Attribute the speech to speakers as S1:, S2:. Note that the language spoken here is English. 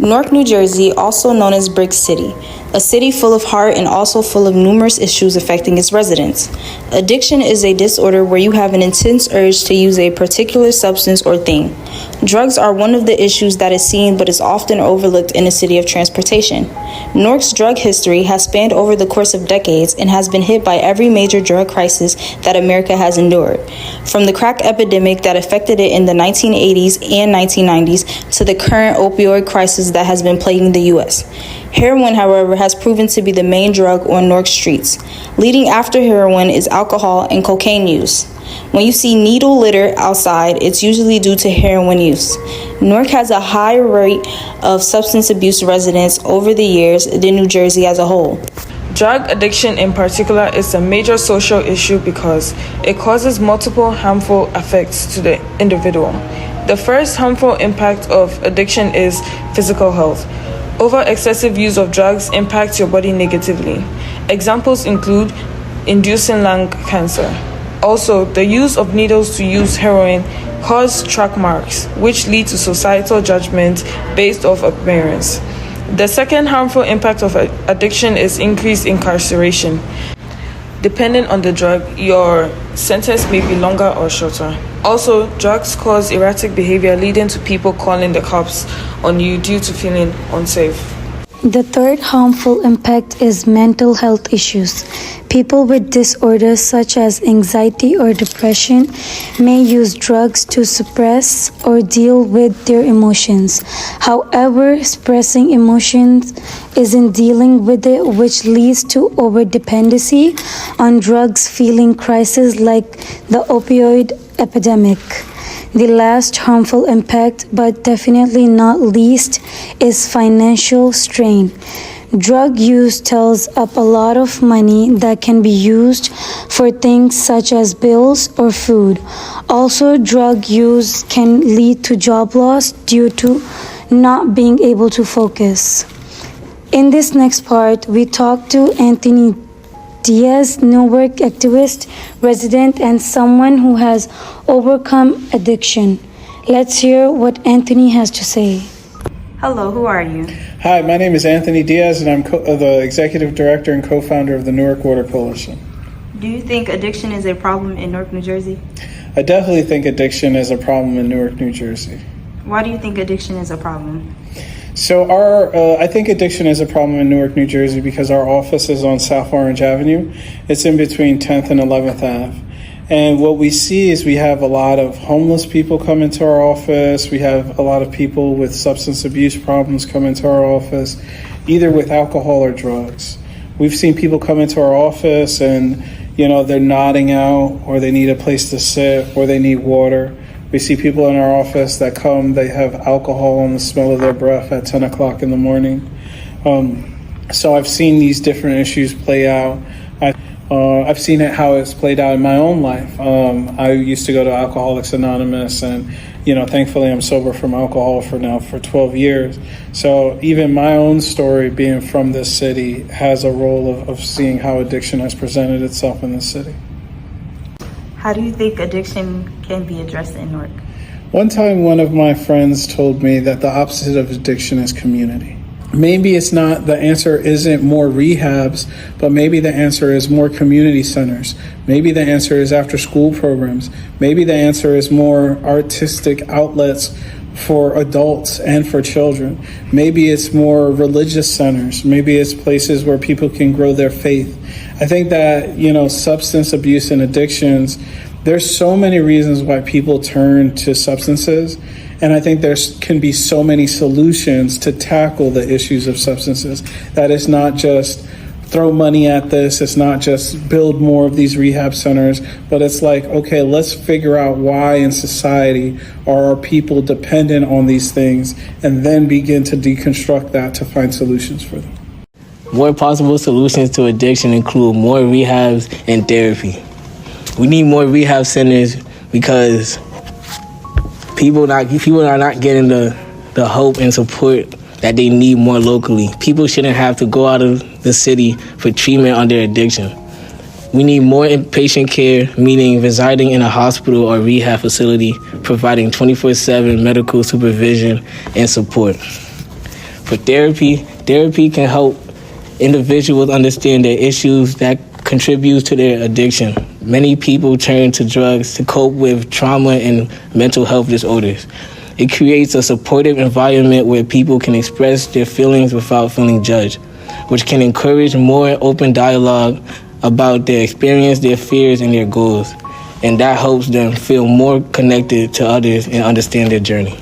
S1: Newark, New Jersey, also known as Brick City, a city full of heart and also full of numerous issues affecting its residents. Addiction is a disorder where you have an intense urge to use a particular substance or thing. Drugs are one of the issues that is seen but is often overlooked in a city of transportation. Newark's drug history has spanned over the course of decades and has been hit by every major drug crisis that America has endured, from the crack epidemic that affected it in the 1980s and 1990s to the current opioid crisis that has been plaguing the U.S. Heroin, however, has proven to be the main drug on Newark streets. Leading after heroin is alcohol and cocaine use. When you see needle litter outside, it's usually due to heroin use. Newark has a higher rate of substance abuse residents over the years than New Jersey as a whole.
S2: Drug addiction in particular is a major social issue because it causes multiple harmful effects to the individual. The first harmful impact of addiction is physical health. Over excessive use of drugs impacts your body negatively. Examples include inducing lung cancer. Also, the use of needles to use heroin cause track marks, which lead to societal judgment based off appearance. The second harmful impact of addiction is increased incarceration. Depending on the drug, your sentence may be longer or shorter. Also, drugs cause erratic behavior, leading to people calling the cops on you due to feeling unsafe.
S3: The third harmful impact is mental health issues. People with disorders such as anxiety or depression may use drugs to suppress or deal with their emotions. However, suppressing emotions isn't dealing with it, which leads to overdependency on drugs, feeling crises like the opioid epidemic. The last harmful impact, but definitely not least, is financial strain. Drug use tells up a lot of money that can be used for things such as bills or food. Also, drug use can lead to job loss due to not being able to focus. In this next part, we talk to Anthony Diaz, Newark activist, resident, and someone who has overcome addiction. Let's hear what Anthony has to say.
S1: Hello, who are you?
S4: Hi, my name is Anthony Diaz, and I'm the executive director and co-founder of the Newark Water Coalition.
S1: Do you think addiction is a problem in Newark, New Jersey?
S4: I definitely think addiction is a problem in Newark, New Jersey.
S1: Why do you think addiction is a problem?
S4: So I think addiction is a problem in Newark, New Jersey because our office is on South Orange Avenue. It's in between 10th and 11th Ave. And what we see is we have a lot of homeless people come into our office. We have a lot of people with substance abuse problems come into our office, either with alcohol or drugs. We've seen people come into our office and, they're nodding out, or they need a place to sit, or they need water. We see people in our office that come, they have alcohol on the smell of their breath at 10 o'clock in the morning. So I've seen these different issues play out. I've seen how it's played out in my own life. I used to go to Alcoholics Anonymous, and thankfully I'm sober from alcohol for 12 years. So even my own story, being from this city, has a role of seeing how addiction has presented itself in this city.
S1: How do you think addiction can be addressed in Newark?
S4: One time, one of my friends told me that the opposite of addiction is community. Maybe it's not, the answer isn't more rehabs, but maybe the answer is more community centers. Maybe the answer is after school programs. Maybe the answer is more artistic outlets for adults and for children. Maybe it's more religious centers. Maybe it's places where people can grow their faith. I think that, substance abuse and addictions, there's so many reasons why people turn to substances. And I think there can be so many solutions to tackle the issues of substances, that it's not just throw money at this, it's not just build more of these rehab centers, but it's like, okay, let's figure out why in society are our people dependent on these things, and then begin to deconstruct that to find solutions for them.
S5: More possible solutions to addiction include more rehabs and therapy. We need more rehab centers because people are not getting the hope and support that they need more locally. People shouldn't have to go out of the city for treatment on their addiction. We need more inpatient care, meaning residing in a hospital or rehab facility, providing 24/7 medical supervision and support. For therapy can help individuals understand their issues that contributes to their addiction. Many people turn to drugs to cope with trauma and mental health disorders. It creates a supportive environment where people can express their feelings without feeling judged, which can encourage more open dialogue about their experience, their fears, and their goals. And that helps them feel more connected to others and understand their journey.